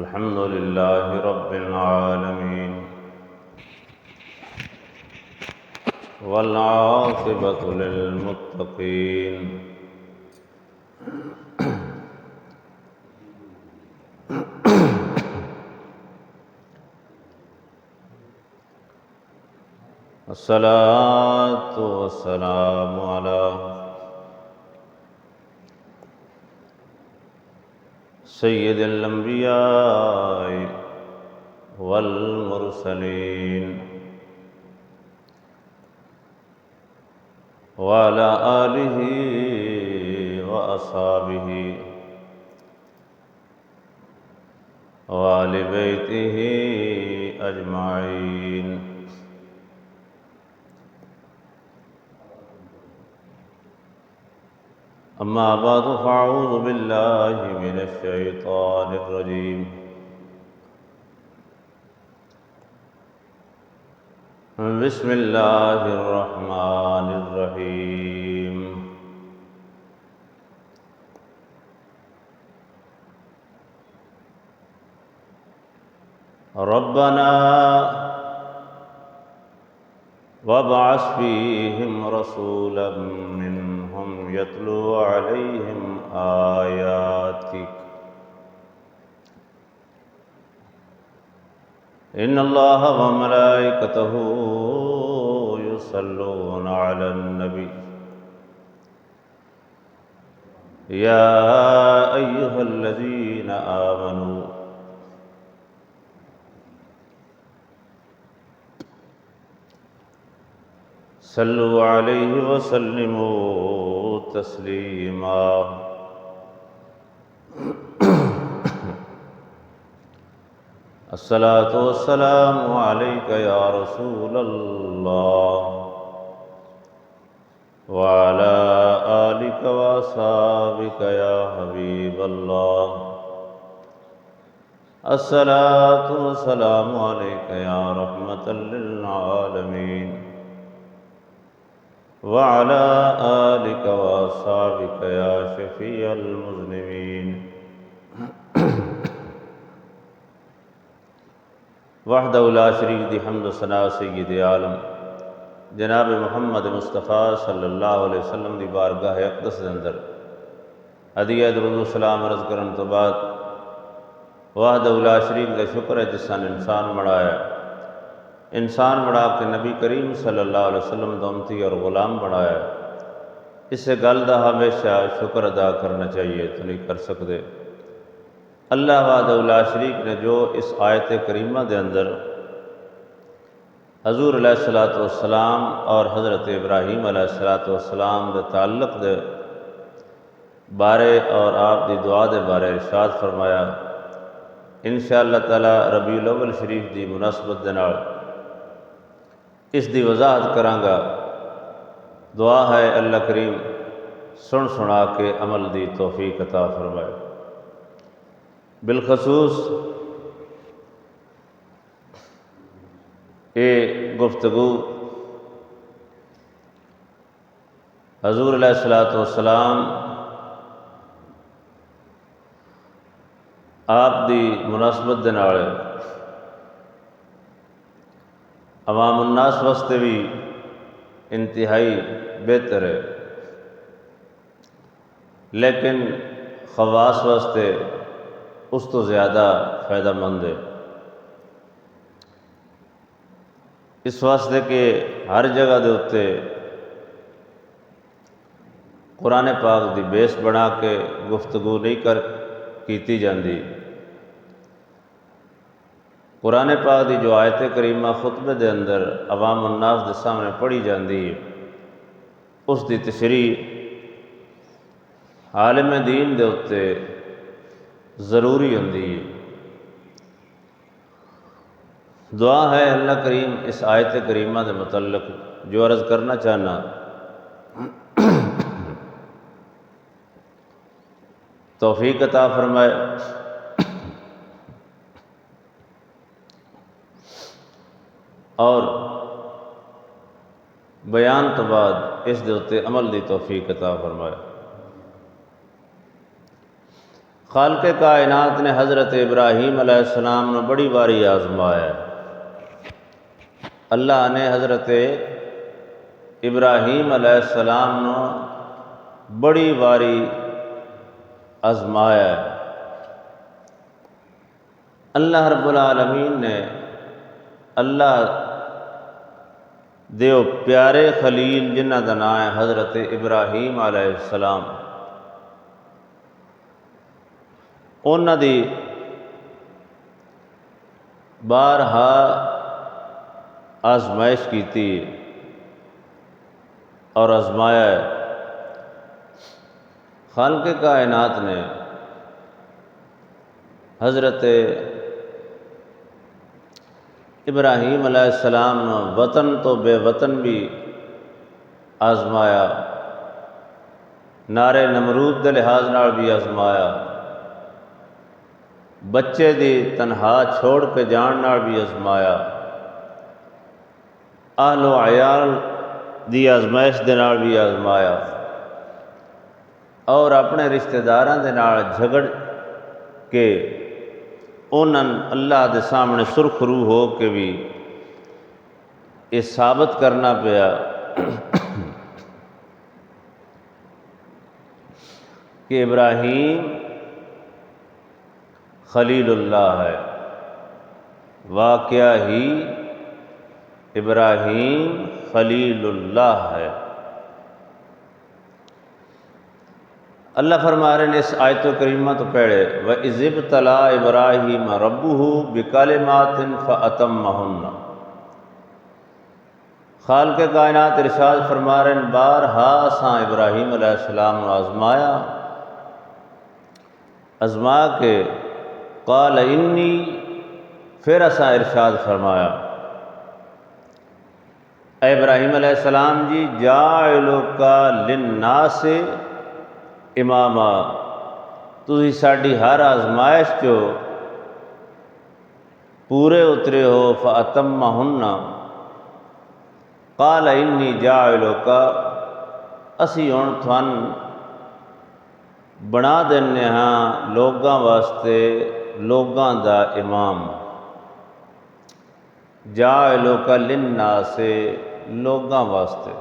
الحمد لله رب العالمين والعاقبة للمتقين الصلاة والسلام على سيد الأنبياء والمرسلين وعلى آله وأصحابه وآل بيته أجمعين. أما بعد فأعوذ بالله من الشيطان الرجيم. بسم الله الرحمن الرحيم. ربنا وابعث فيهم رسولا منهم يتلو عليهم آياتك إن الله وملائكته يصلون على النبي يا أيها الذين آمنوا صلوا عليه وسلموا تسليما. الصلاة والسلام عليك يا رسول الله وعلى آلك وأصحابك يا حبيب الله. الصلاة والسلام عليك يا رحمة للعالمين وعلى آلك وأصحابك يا شفيع المذنبين. وحدہ لا شریک دی حمد و ثنا سید عالم جناب محمد مصطفیٰ صلی اللہ علیہ وسلم دی بارگاہ اقدس دے اندر ہدیہ درود و سلام عرض کرن تو بعد وحدہ لا شریک دا شکر ہے جس نے انسان بنایا، انسان بنا کے نبی کریم صلی اللہ علیہ وسلم دا امتی اور غلام بنایا. اس گل دا ہمیشہ شکر ادا کرنا چاہیے تو نہیں کر سکتے. اللہ وحدہ لا شریک نے جو اس آیت کریمہ دے اندر حضور علیہ السلام اور حضرت ابراہیم علیہ السلام دے تعلق دے بارے اور آپ دی دعا دے بارے ارشاد فرمایا، انشاءاللہ تعالی ربیع الاول شریف دی مناسبت دے نال اس دی وضاحت کرانگا. دعا ہے اللہ کریم سن سنا کے عمل دی توفیق عطا فرمائے. بالخصوص یہ گفتگو حضور علیہ السلام آپ دی مناسبت دے نال عوام الناس واسطے بھی انتہائی بہتر ہے، لیکن خواص واسطے اس تو زیادہ فائدہ مند ہے. اس واسطے کہ ہر جگہ دے اتے قرآن پاک دی بیس بنا کے گفتگو نہیں کیتی جاندی. قرآن پاک دی جو آیت کریمہ خطبے دے اندر عوام الناس دے سامنے پڑھی جاندی ہے، اس دی تشریح عالم دین دے اتے ضروری ہوندی ہے. دعا ہے اللہ کریم اس آیت کریمہ دے متعلق جو عرض کرنا چاہنا توفیق عطا فرمائے. اور بیان تو بعد اس دے اتے عمل دی توفیق عطا فرمائے. خالق کائنات نے حضرت ابراہیم علیہ السلام نے بڑی باری آزمایا ہے۔ اللہ نے حضرت ابراہیم علیہ السلام نے بڑی باری آزمایا ہے۔ اللہ رب العالمین نے اللہ دیو پیارے خلیل جنہ دا نام ہے حضرت ابراہیم علیہ السلام، انہاں دی بارہا آزمائش کیتی اور آزمایا ہے۔ خالق کائنات نے حضرت ابراہیم علیہ السلام نے وطن تو بے وطن بھی آزمایا، نارے نمرود دے لحاظ نال بھی آزمایا، بچے دی تنہا چھوڑ کے جان نال بھی آزمایا، اہل و عیال دی آزمائش دے نال بھی آزمایا، اور اپنے رشتہ داراں دے نال جھگڑ کے انہاں اللہ دے سامنے سرخ روح ہو کے بھی یہ ثابت کرنا پیا کہ ابراہیم خلیل اللہ ہے۔ واقعہ ہی ابراہیم خلیل اللہ ہے۔ اللہ فرما رہے ہیں اس آیت کریمہ تو پہلے وَإِذِ ابْتَلَىٰ إِبْرَاهِيمَ رَبُّهُ بِكَلِمَاتٍ فَأَتَمَّهُنَّ۔ خالق کائنات ارشاد فرما رہے ہیں بارہا اساں ابراہیم علیہ السلام نے آزمایا، آزما کے قال انی، پھر اساں ارشاد فرمایا اے ابراہیم علیہ السلام جی جاعلک للناس اماما، تسی ساڈی ہر آزمائش چو پورے اترے ہو، فَأَتَمَّهُنَّ قال انی جاعلک، اسی ہن تھن بنا دینے ہاں لوگاں واسطے لوگاں دا امام، جاعلک للناس لوگاں واسطے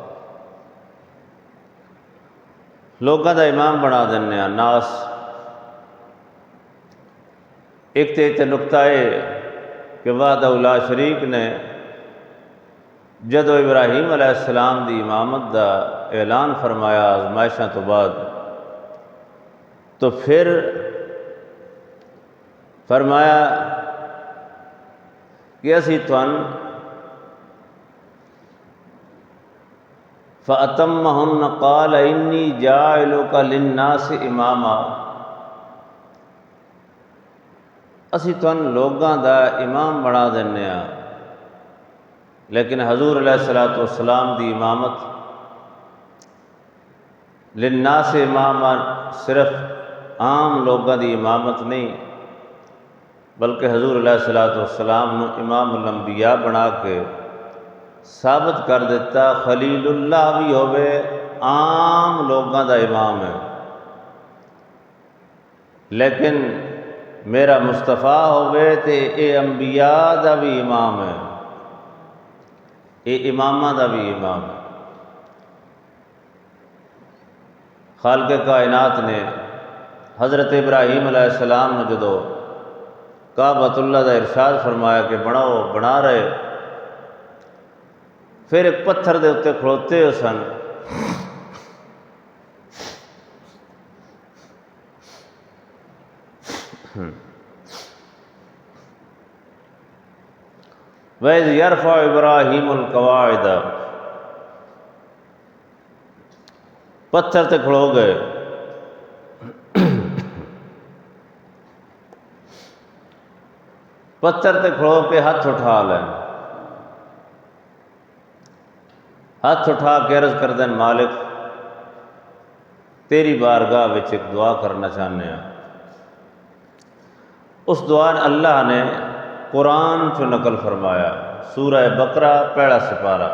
لوگاں دا امام بنا دینے ہاں۔ ناس ایک تے نقطہ ہے کہ وحدہ لا شریک نے جدو ابراہیم علیہ السلام دی امامت دا اعلان فرمایا آزمائشاں تو بعد، تو پھر فرمایا کہ اسی تھن فَأَتَمَّهُنَّ قَالَ إِنِّي جَاعِلُكَ لِلنَّاسِ اماما، اسی تھن لوگاں دا امام بنا دینے ہاں، لیکن حضور علیہ السلام دی امامت للناس اماما صرف عام لوگاں دی امامت نہیں، بلکہ حضور علیہ السلام نے امام الانبیاء بنا کے ثابت کر دیتا خلیل اللہ بھی ہوئے عام لوگاں دا امام ہے، لیکن میرا مصطفیٰ ہوئے تے اے انبیاء دا بھی امام ہے، اے امامہ دا بھی امام ہے۔ خالق کائنات نے حضرت ابراہیم علیہ السلام نے جدو کعبۃ اللہ دا ارشاد فرمایا کہ بناؤ، بنا رہے، پھر ایک پتھر دے اتنے کھڑوتے ہو سن، وَإِذْ يَرْفَعُ إِبْرَاهِيمُ الْقَوَاعِدَ، پتھر تے کھڑو گئے، پتھر تے کھڑو کے ہاتھ اٹھا لیں، ہاتھ اٹھا کے عرض کر دیں مالک تیری بارگاہ وچ ایک دعا کرنا چاہنے ہیں۔ اس دعا اللہ نے قرآن چو نقل فرمایا، سورہ بقرہ پہلا سپارہ،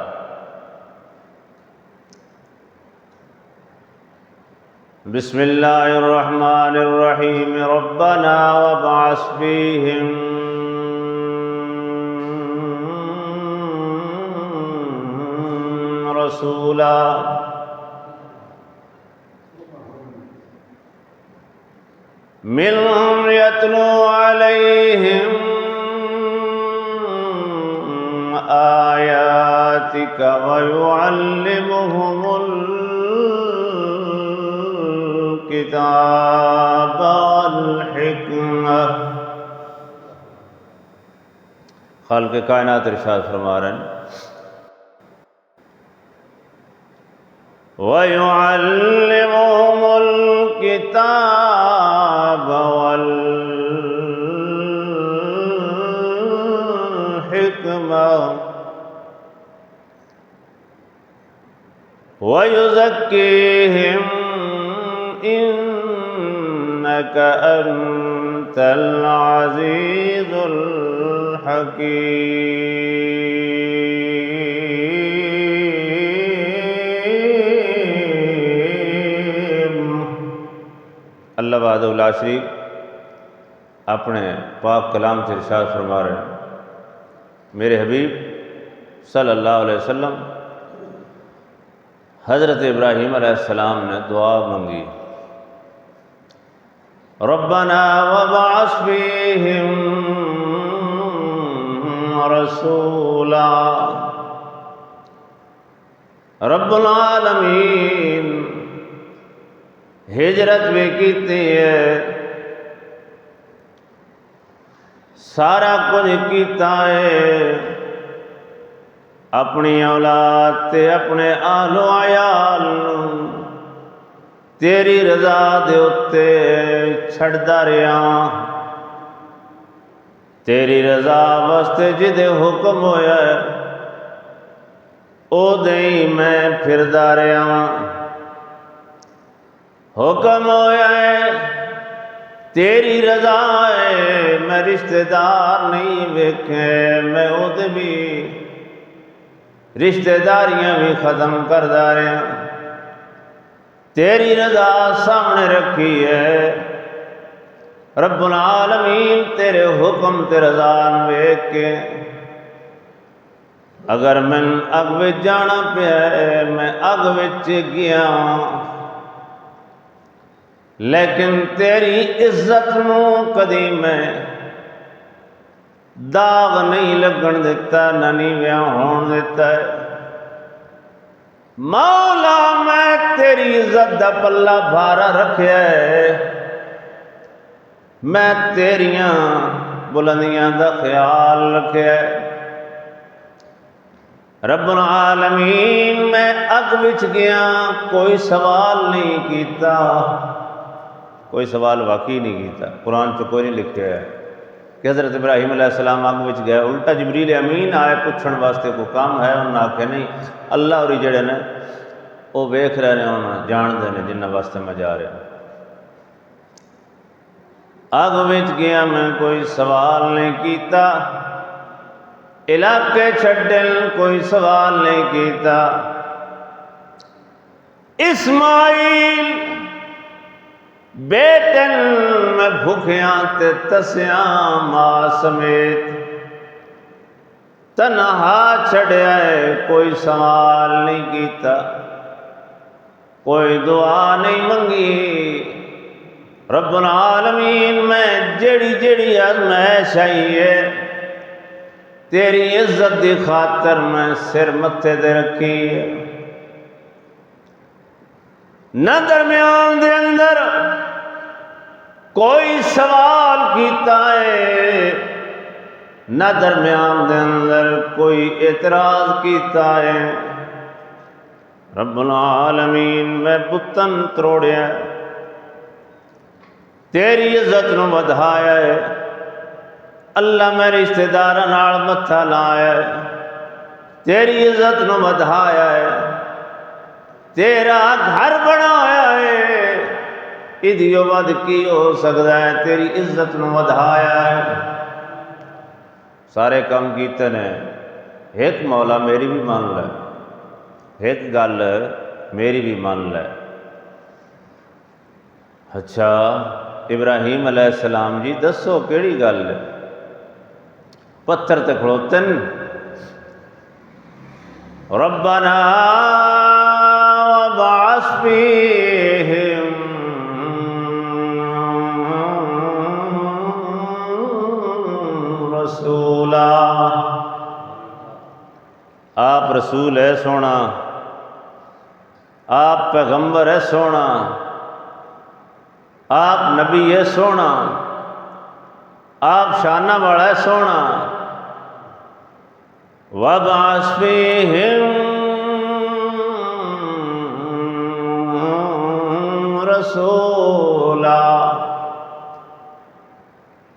بسم اللہ الرحمن الرحیم ربنا وابعث فیہم رسولا منہم یتلو علیہم آیاتک ویعلمہم الکتاب والحکمہ۔ خالق کائنات ارشاد فرما رہے ہیں وَيُعَلِّمُهُمُ الْكِتَابَ وَالْحِكْمَةَ وَيُزَكِّيهِمْ إِنَّكَ أَنْتَ الْعَزِيزُ الحکیم۔ اللہ وحدہ لا شریک اپنے پاک کلام سے ارشاد فرما رہے ہیں، میرے حبیب صلی اللہ علیہ وسلم حضرت ابراہیم علیہ السلام نے دعا مانگی، ربنا وابعث فیہم رسولا۔ رب العالمین ہجرت بھی کیتی ہے، سارا کچھ کیتا ہے، اپنی اولاد تے اپنے آل و عیال تیری رضا دے اتے چھڑدا رہا، تیری رضا واسطے جدے حکم ہویا ہے او دئی میں پھردا رہا، حکم ہویا ہے تیری رضا ہے، میں رشتہ دار نہیں ویکھے، میں او دے بھی رشتہ داریاں بھی ختم کردا رہا، تیری رضا سامنے رکھی ہے، رب العالمین تیرے حکم تے رضا ویکھ کے اگر میں اگ وچ جانا پیا ہے میں اگ وچ گیا، لیکن تیری عزت نو کدی میں داغ نہیں لگن دیتا، نہ نیویاں ہون دیتا ہے، مولا میں تیری عزت دا پلہ بھارا رکھیا ہے، میں تیریاں بلندیاں دا خیال رکھیا ہے، رب العالمین میں اگ وچ گیا، کوئی سوال نہیں کیتا، کوئی سوال واقعی نہیں کیتا، قرآن چ کوئی نہیں لکھیا ہے کہ حضرت ابراہیم علیہ السلام اگ وچ گئے، الٹا جبریل امین آئے پوچھن واسطے کوئی کام ہے، انہوں نے آکھیا نہیں، اللہ اور جڑے نے وہ ویکھ رہے ہیں، انہوں جان دے نے جنہ واسطے میں جا رہا ہوں، اگ وچ گیا میں کوئی سوال نہیں کیتا، علاقے چھڈن کوئی سوال نہیں کیتا، اسماعیل بیٹن میں بھوکیاں تے تسیاں ماں سمیت تنہا چھڑیا ہے، کوئی سوال نہیں کیتا، کوئی دعا نہیں منگی، رب العالمین میں جڑی جڑی آزمائش آئی ہے تیری عزت دی خاطر میں سر متھے دے رکھی ہے، نہ درمیان دے اندر کوئی سوال کیتا ہے، نہ درمیان دے اندر کوئی اعتراض کیتا ہے، رب العالمین میں بتن تروڑیا ہے، تیری عزت نو ودھایا ہے، اللہ میں رشتہ داراں نال متھا لایا ہے، تیری عزت نو ودھایا ہے، تیرا گھر بنایا ہے، ادھیو ود کی ہو سکتا ہے، تیری عزت نو ودھایا ہے، سارے کام کیتے نے، ایک مولا میری بھی مان لے، ایک گل میری بھی مان لے، اچھا ابراہیم علیہ السلام جی دسو کیڑی گل ہے، پتھر تے کھڑوتن ربنا وبعث فیہم رسولا، آپ رسول ہے سونا، آپ پیغمبر ہے سونا، آپ نبی ہے سونا، آپ شانہ والا ہے سونا، وَبَعَثْ فِيهِمْ رَسُولًا،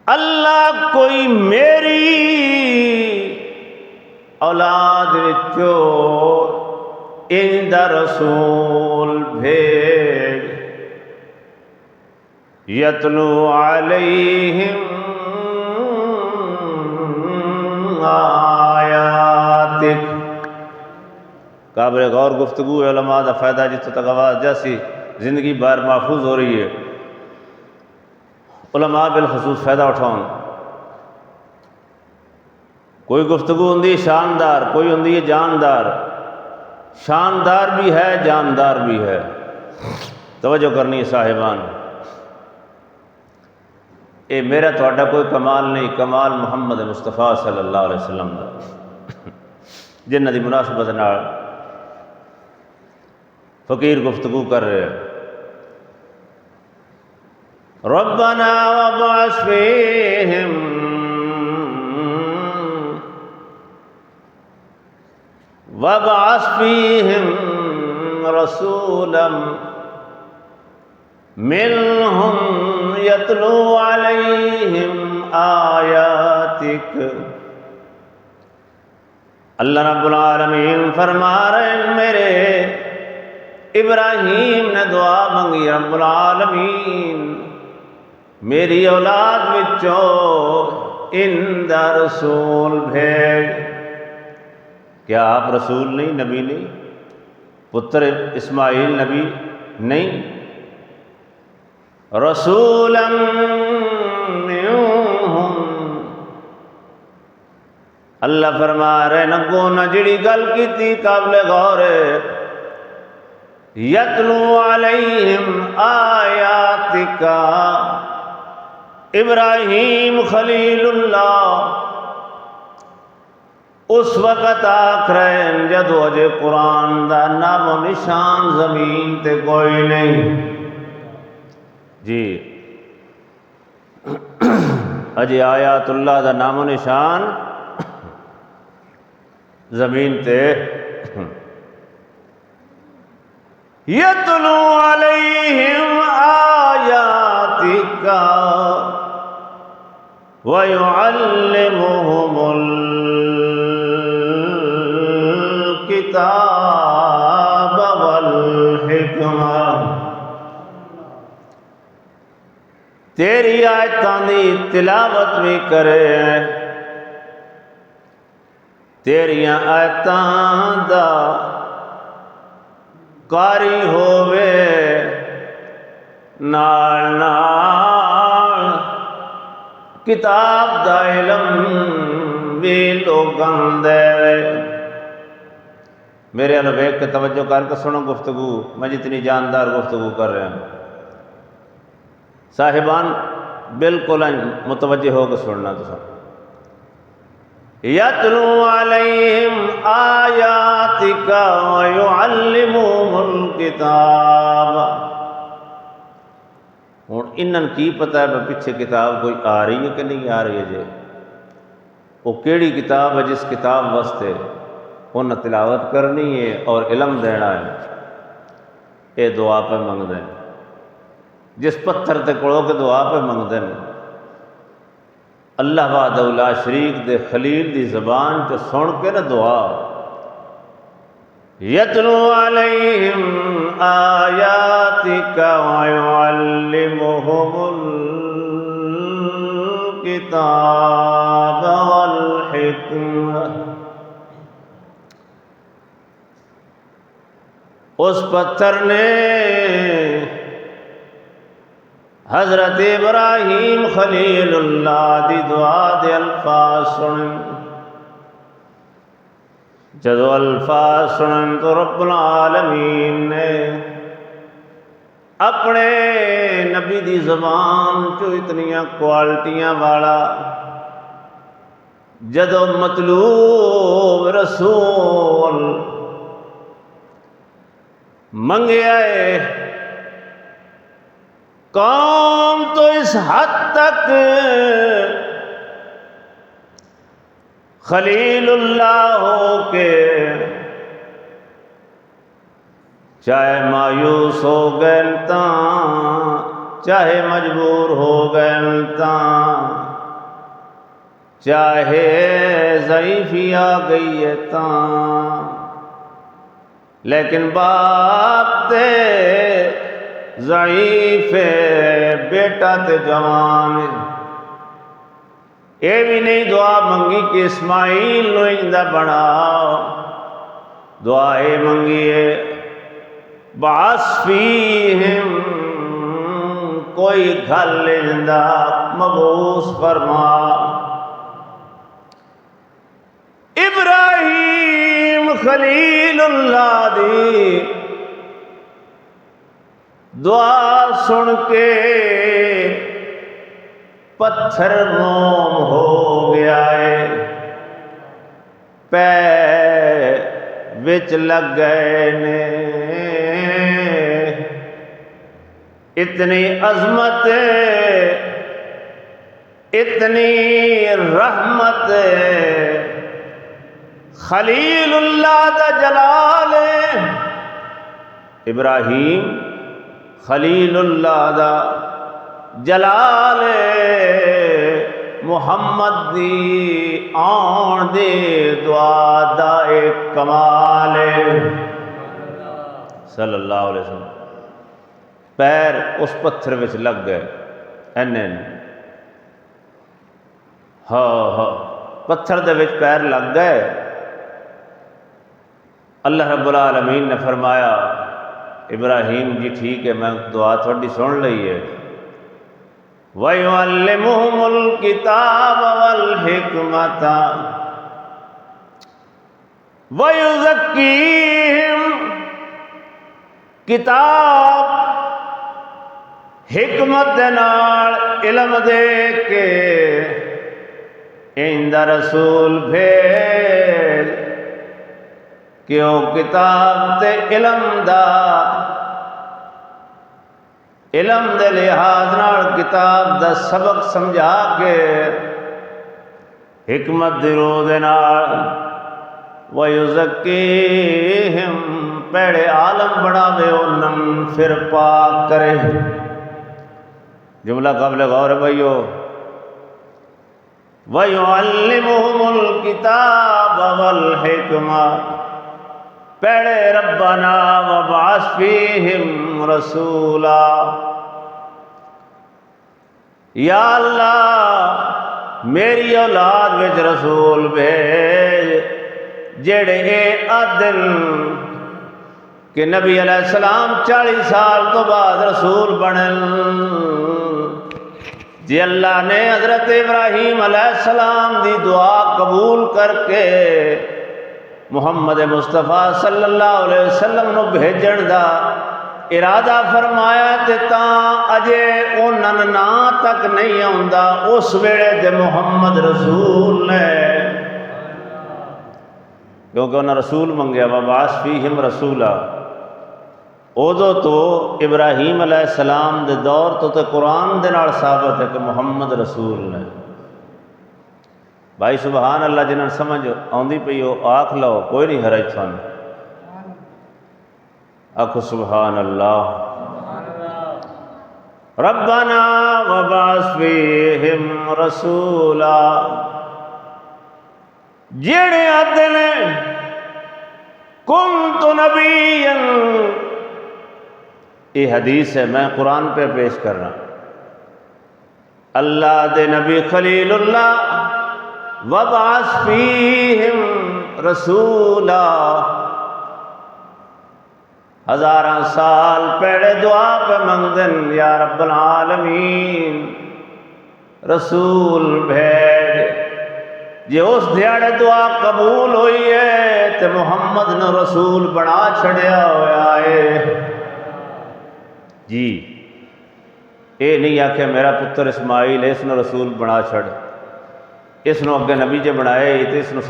اللہ کوئی میری اولاد وچوں اندر رسول بھیج، یتلو علیہم آیاتک۔ قابل غور گفتگو علماء دا فائدہ جتوں تک آواز جیسی زندگی بار محفوظ ہو رہی ہے، علماء بالخصوص فائدہ اٹھاؤں۔ کوئی گفتگو ہوندی شاندار، کوئی ہوندی ہے جاندار، شاندار بھی ہے جاندار بھی ہے، توجہ کرنی ہے صاحبان۔ اے میرا تہاڈا کوئی کمال نہیں، کمال محمد مصطفیٰ صلی اللہ علیہ وسلم دا، جنہ دی مناسبت نال فقیر گفتگو کر رہے ہیں۔ ربنا وبعث فیہم وبعث فیہم رسولا منہم یتلو علیہم آیاتک۔ اللہ رب العالمین فرما رہے ہیں میرے ابراہیم نے دعا منگی، رب العالمین میری اولاد وچوں اندہ رسول بھیج۔ کیا آپ رسول نہیں، نبی نہیں؟ پتر اسماعیل نبی نہیں؟ رسولا منہم، اللہ فرما رہے نگو نہ جڑی گل کی تھی قابل غور ہے، یتلو علیہم آیاتک، ابراہیم خلیل اللہ اس وقت آکھ رہے ہیں جدو اجے قرآن دا نام و نشان زمین تے کوئی نہیں جی، اجے آیات اللہ دا نام و نشان زمین تے یتلو علیہم آیاتک وَيُعَلِّمُهُمُ الْكِتَابَ وَالْحِكْمَةَ، تیری آیتاں دی تلاوت بھی کرے، تیریاں آیتاں دا قاری ہووے، نال نال کتاب دا علم بھی لوگاں دے۔ میرے اللہ ویکھ کے توجہ کر کے سنو گفتگو، میں جتنی جاندار گفتگو کر رہا ہوں، صاحبان بالکل متوجہ ہو کے سننا تو سن۔ یتلو علیہم آیاتک ویعلمہم الکتاب، ہوں انہاں کی پتہ ہے پیچھے کتاب کوئی آ رہی ہے کہ نہیں آ رہی ہے جی؟ وہ کیڑی کتاب ہے جس کتاب واسطے انہیں تلاوت کرنی ہے اور علم دینا ہے، یہ دعا پہ منگتے ہیں، جس پتھر تے کھڑو کے دعا پہ منگتے ہیں، اللہ وحدہ لا شریک دے خلیل دی زبان چ سن کے نہ دعا، یتلو علیہم آیاتک ویعلمہم الکتاب والحکمہ۔ اس پتھر نے حضرت ابراہیم خلیل اللہ دی دعا دے الفاظ سنن، جدو الفاظ سنن تو رب العالمین نے اپنے نبی دی زبان چو اتنیاں کوالٹیاں والا جدو مطلوب رسول منگیا ہے، قوم تو اس حد تک خلیل اللہ ہو کے چاہے مایوس ہو گئے تاں، چاہے مجبور ہو گئے تاں، چاہے ضعیفی آ گئی ہے تاں، لیکن باپ تے ضعیف بیٹا تے جوان، یہ بھی نہیں دعا منگی کہ اسماعیل نو انجا بناؤ، دعا یہ منگی ہے بعث فیہم، کوئی گھل انجا مبعوث فرما۔ ابراہیم خلیل اللہ دی دعا سن کے پتھر موم ہو گیا ہے، پیر وچ لگ گئے نے، اتنی عظمت اتنی رحمت خلیل اللہ دا جلال ہے، ابراہیم خلیل اللہ دا جلال محمد دی آن دے دعا دا ایک کمال صلی اللہ علیہ وسلم۔ پیر اس پتھر وچ لگ گئے، این ہاں پتھر دے وچ پیر لگ گئے۔ اللہ رب العالمین نے فرمایا ابراہیم جی ٹھیک ہے، میں دعا تھوڑی سن لئی ہے، وَيُعَلِّمُهُمُ الْكِتَابَ وَالْحِكْمَةَ وَيُزَكِّيهِمْ، کتاب حکمت نال علم دے کے اندہ رسول بھیج کہ وہ کتاب تے علم دے لحاظ نال کتاب دا سبق سمجھا کے حکمت دی روح دے نال وَيُزَكِّيهِمْ، پیڑے عالم بڑھاوے انہم پھر پاک کرے۔ جملہ قابل غور ہے بھائیو، وَيُعَلِّمُهُمُ الْكِتَابَ وَالْحِكْمَةَ، پیڑے ربنا وَبَعَثْ فِيهِمْ رَسُولًا، یا اللہ میری اولاد وچ رسول بھیج جڑے اے آدن کہ نبی علیہ السلام 40 سال تو بعد رسول بنن۔ جی اللہ نے حضرت ابراہیم علیہ السلام دی دعا قبول کر کے محمد مصطفیٰ صلی اللہ علیہ وسلم نو بھیجن دا ارادہ فرمایا تے تاں اجے انہاں نا تک نہیں آندا، اس ویلے دے محمد رسول نے، کیونکہ انہاں رسول منگیا وَبَعَثْ فِيهِمْ رَسُولًا۔ ادو تو ابراہیم علیہ السلام دے دور تو تے قرآن دے نال ثابت ہے کہ محمد رسول نے۔ بھائی سبحان اللہ، جنہاں سمجھ آندی پئی ہو آکھ لو، کوئی نہیں حرج تھان، آکھو سبحان اللہ۔ ربنا وبعث فیہم رسولا، جڑے آتے نے کنت نبیا، یہ حدیث ہے، میں قرآن پہ پیش کر رہا ہوں۔ اللہ دے نبی خلیل اللہ وبعث فیہم رسولا، ہزاراں سال پیڑے دعا پہ منگدن یا رب العالمین رسول بھیج، جے اس دیاڑے دعا قبول ہوئی ہے تے محمد نے رسول بنا چھڑیا ہوا ہے۔ جی اے نہیں آکھے میرا پتر اسماعیل اس نے رسول بنا چھڑ، اس نے اگے نبی جے بنائے تے اس نے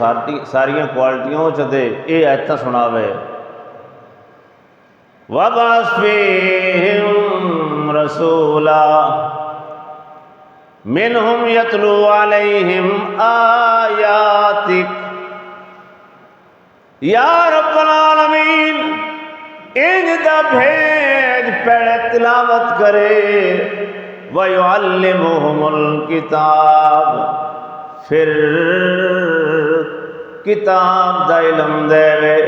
ساریاں کوالٹیاں چ دے، اے ایتاں سناوے۔ وَبَعَثْ فِيهِمْ رَسُولًا مِّنْهُمْ يَتْلُو عَلَيْهِمْ آيَاتِكَ، یا رب العالمین انج دا بھیج پہلے تلاوت کرے، وَيُعَلِّمُهُمُ الْكِتَابَ پھر کتاب دا علم دے وے،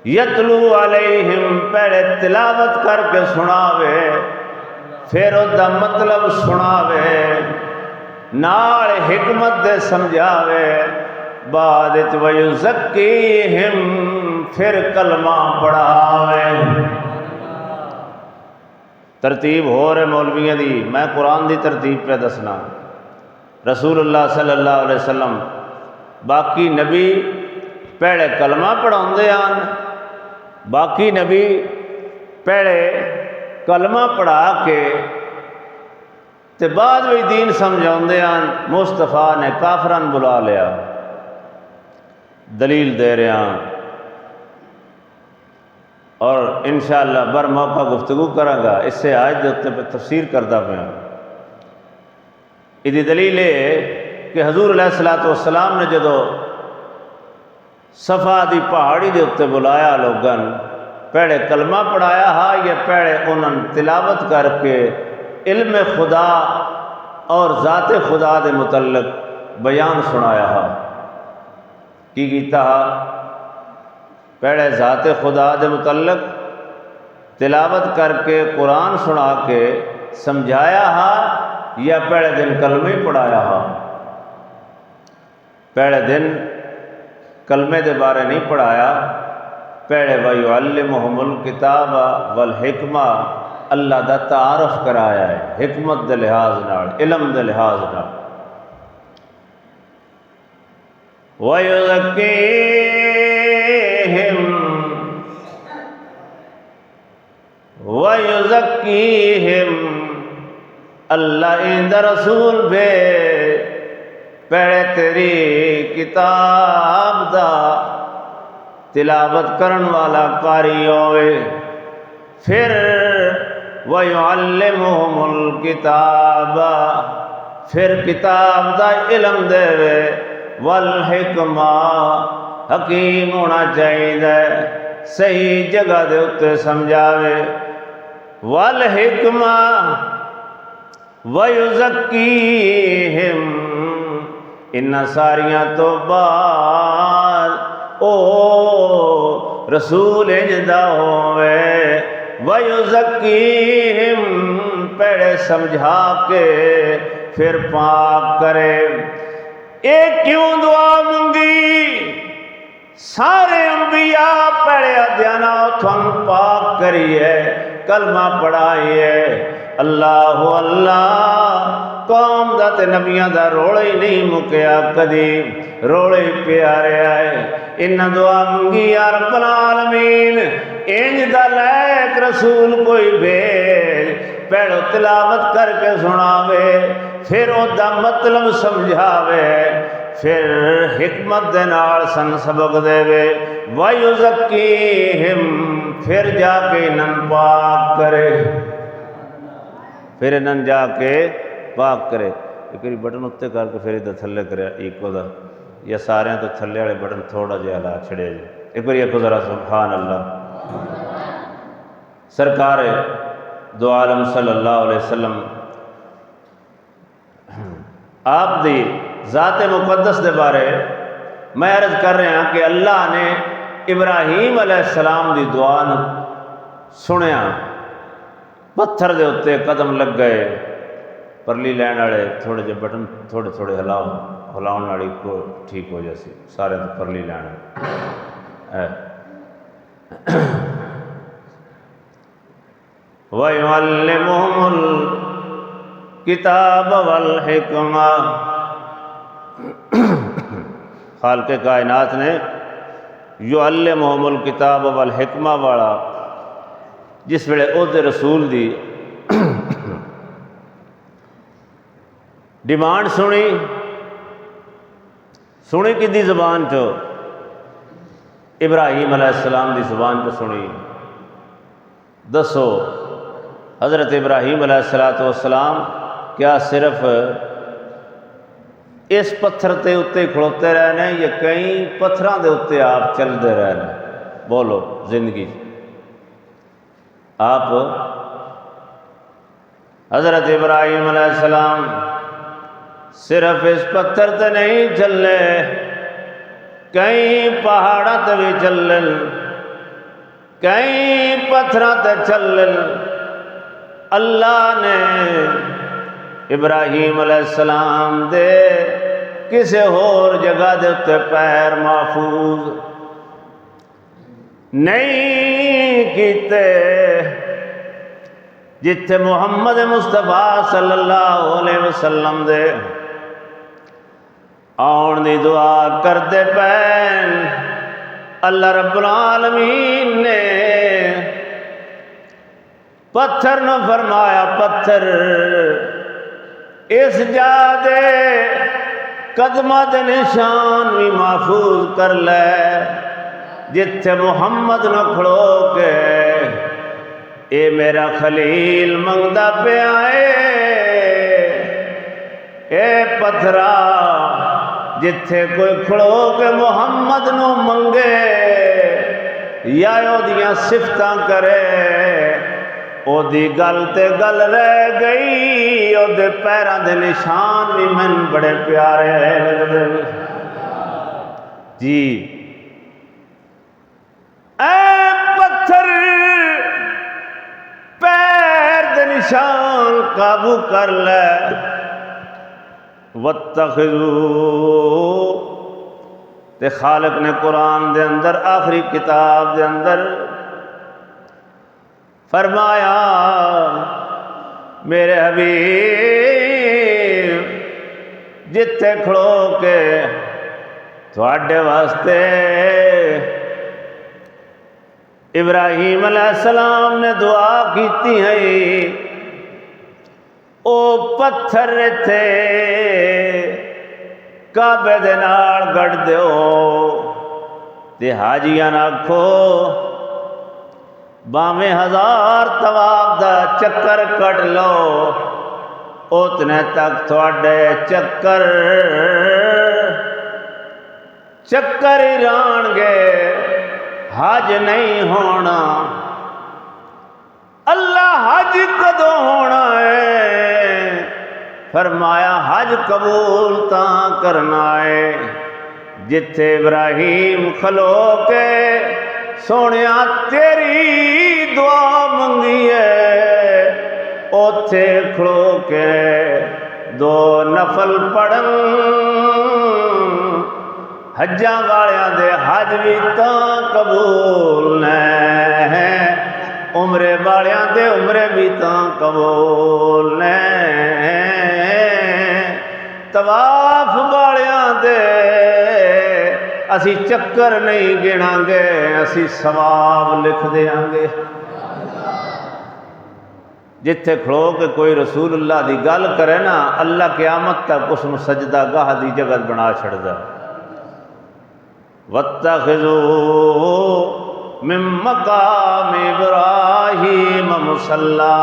یتلو علیہم پہلے تلاوت کر کے سناوے، پھر او دا مطلب سناوے، نال حکمت دے سمجھاوے، بعد ویزکیہم پھر کلمہ پڑھاوے۔ ترتیب ہو رہے مولویوں دی، میں قرآن دی ترتیب پہ دسنا۔ رسول اللہ صلی اللہ علیہ وسلم باقی نبی پہلے کلمہ پڑھاؤندے آن، باقی نبی پہلے کلمہ پڑھا کے تے بعد وہی دین سمجھاؤندے آن۔ مصطفیٰ نے کافران بلا لیا، دلیل دے رہے ہیں اور انشاءاللہ بر موقع گفتگو کروں گا، اس سے آیت دے اتنے پہ تفسیر کردہ پہ ہیں۔ یہ دلیل ہے کہ حضور علیہ السلام نے جدو صفا دی پہاڑی دے اتنے بلایا لوگن، پہلے کلمہ پڑھایا ہا یا پہلے انہوں نے تلاوت کر کے علم خدا اور ذات خدا دے متعلق بیان سنایا ہا؟ کی کیتا ہا؟ پہلے ذات خدا دے متعلق تلاوت کر کے قرآن سنا کے سمجھایا ہا یا پہلے دن کلمے پڑھایا ہا؟ پہلے دن کلمے دے بارے نہیں پڑھایا، پہلے وَيُعَلِّمُهُمُ الْكِتَابَ وَالْحِكْمَةَ اللہ دا تعارف کرایا ہے، حکمت دے لحاظ نال، علم دے لحاظ نال۔ وَيُزَكِّيهِمْ اللہ اند رسول بے پہلے تیری کتاب دا تلاوت کرن والا قاری ہوئے، پھر وَيُعَلِّمُهُمُ الْكِتَابَ پھر کتاب دا علم دے وے، والحکمہ حکیم ہونا چاہیے، صحیح جگہ دے اتے سمجھاوے، والحکمہ وَيُزَكِّيهِمْ ان ساریاں تو بعد او رسول اجدا ہوئے، وَيُزَكِّيهِمْ پہلے سمجھا کے پھر پاک کرے۔ ایک کیوں دعا منگی؟ سارے انبیاء پہلے ادیانا اتھن پاک کریے، کلمہ پڑھائیے، اللہ اللہ قوم دا تے نبیاں دا روڑے ہی نہیں مکیا، کدی روڑے پیارے آئے۔ ان دعا منگی یا رب العالمین انج دا لائق رسول کوئی بھیج، پہلو تلاوت کر کے سناوے، پھر او دا مطلب سمجھاوے، پھر حکمت دے نال سن سبق دے وے، وَيُزَكِّيهِمْ پھر جا کے انہاں پاک کرے، پھر انہاں جا کے پاک کرے۔ ایک بٹن اتنے کر کے پھر ادھر تھلے کرے ایکو دا، یا سارے تو تھلے والے بٹن تھوڑا جہا ہلا چھڑے جی، ایک بار ایک ذرا سبحان اللہ۔ سرکار دو عالم صلی اللہ علیہ وسلم آپ دی ذات مقدس دے بارے میں عرض کر رہا ہوں کہ اللہ نے ابراہیم علیہ السلام دی دعا نو سنیا، پتھر دے اتنے قدم لگ گئے، پرلی لین والے تھوڑے جے بٹن تھوڑے تھوڑے ہلاؤن والی کو ٹھیک ہو جاسی، سارے تو پرلی لین وَيُعَلِّمُهُمُ الْكِتَابَ وَالْحِکْمَةَ خالق کائنات نے یعلمہم الکتاب والحکمہ والا جس ویلے عہدے رسول دی ڈیمانڈ سنی کدی زبان چو ابراہیم علیہ السلام دی زبان چو سنی دسو حضرت ابراہیم علیہ السلام کیا صرف اس پتھر تے اتے کھڑوتے رہنے یا کئی پتھراں دے اتے آپ چلتے رہنے؟ بولو زندگی آپ حضرت ابراہیم علیہ السلام صرف اس پتھر تے نہیں چلے، کئی پہاڑاں تے بھی چلن، کئی پتھراں تے چلن۔ اللہ نے ابراہیم علیہ السلام دے کسے اور جگہ دے اتے پیر محفوظ نہیں کیتے جتھے محمد مصطفیٰ صلی اللہ علیہ وسلم دے آن دی دعا کرتے پین اللہ رب العالمین نے پتھر نو فرمایا پتھر اس جا دے قدمہ دے نشان بھی محفوظ کر لے جتھے محمد نو کھڑو کے اے میرا خلیل منگدا پہ آئے، اے پتھرا جتھے کوئی کھڑو کے محمد نو منگے یا او دیاں صفتاں کرے او دی گل تے گل رہ گئی، او دے پیراں دے نشان بھی من بڑے پیارے لگدے جی۔ اے پتھر پیر دے نشان قابو کر لے، وَاتَّخِذُوا تے خالق نے قرآن دے اندر آخری کتاب دے اندر فرمایا میرے حبیب جتھے کھڑو کے تھوڑے واسطے ابراہیم علیہ السلام نے دعا کیتی ہے، او پتھر تھے کعبے دے نال گڑ دیو تے حاجیاں آکھو باویں ہزار طواف دا چکر کٹ لو اتنے تک تھوڑے چکر ہی ران گے، حج نہیں ہونا۔ اللہ حج کدوں ہونا ہے؟ فرمایا حج قبول تاں کرنا ہے جتھے ابراہیم کھلو کے سونیا تیری دعا منگی ہے، اوتھے کھلو کے دو نفل پڑھن حجاں والیاں دے حج بھی تاں قبول نے، عمرے والیاں دے عمرے بھی تاں قبول نے، طواف والیاں دے اسی چکر نہیں گنا گے، اسی ثواب لکھ دیاں گے۔ جتھے کھڑو کے کوئی رسول اللہ دی گل کرے نا، اللہ قیامت تک اس نو سجدہ گاہ دی جگہ بنا چھڑدا۔ وَاتَّخِذُوا مِن مَّقَامِ إِبْرَاهِيمَ مُصَلًّى،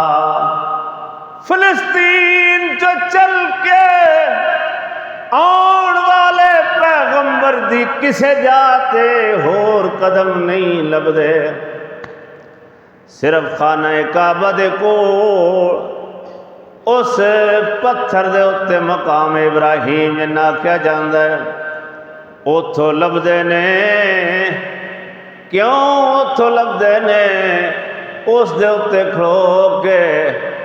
فلسطین جو چل کے آن والے پیغمبر دی کسے جاتے ہور قدم نہیں لبدے، صرف خانہ کعبہ دے کول اس پتھر دے اتے مقام ابراہیم جنہ کیا جاندہ ہے، اتھو لبدے نے۔ کیوں اتھو لبدے نے؟ اس دے اتے کھڑو کے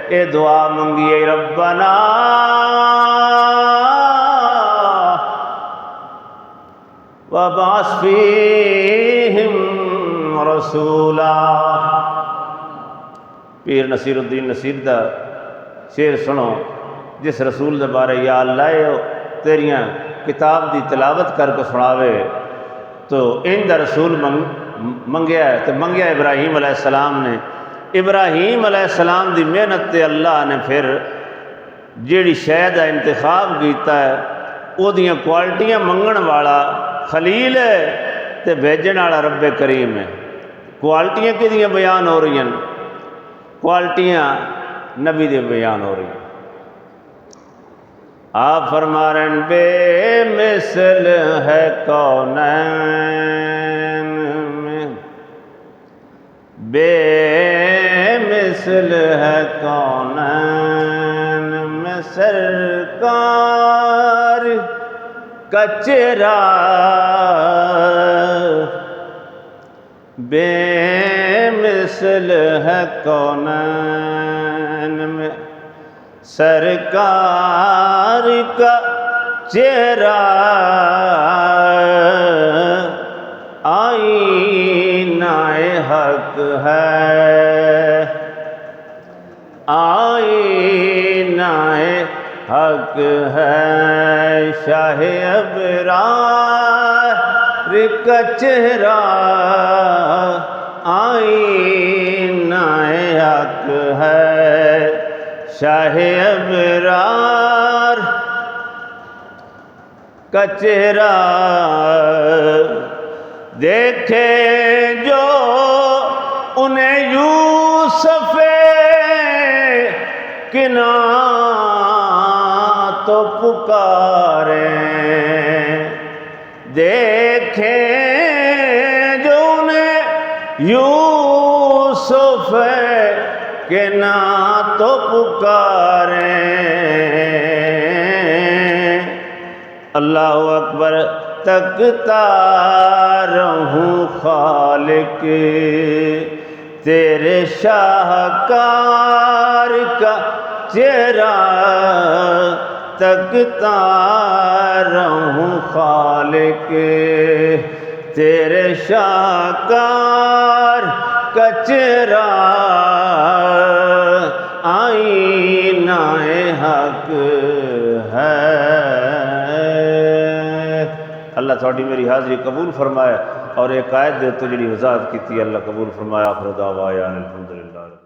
اے دعا منگیے، ربنا وَبَعَثْ فِيهِمْ رَسُولًا، پیر نصیر الدین نصیر دا شعر سنو جس رسول دے بارے یا اللہ تیریاں کتاب دی تلاوت کر کے سناوے تو ان دا رسول منگیا ہے تو منگیا ابراہیم علیہ السلام نے۔ ابراہیم علیہ السلام دی محنت تے اللہ نے پھر جیڑی شے دا انتخاب کیتا ہے او دیاں کوالٹیاں منگن والا خلیل ہے تے بھیجن والا رب کریم ہے۔ کوالٹیاں کدیاں بیان ہو رہی ہیں؟ کوالٹیاں نبی دے بیان ہو رہی ہیں۔ آپ فرما رہے ہیں بے مثل ہے کونین میں، بے مثل ہے کونین میں سرکار کا چہرہ، بے مثل ہے کونین میں سرکار کا چہرہ، آئینہ حق ہے، آئینہ حق ہے، شاہ ابرار کا چہرہ، آئینہ حق ہے، شاہ ابرار کا چہرہ، دیکھے جو انہیں یوسف کنا تو پکارے، دیکھیں جو انہیں یوسف کنا تو پکاریں، اللہ اکبر تکتا رہوں خالق تیرے شاہکار کا چہرہ، تکتا رہوں خالق تیرے شاہکار کا چہرہ، آئینہ حق ہے۔ اللہ تھوڑی میری حاضری قبول فرمائے اور ایک آیت دے تو جڑی وضاحت کی تھی اللہ قبول فرمایا۔ آخر دعوانا الحمدللہ۔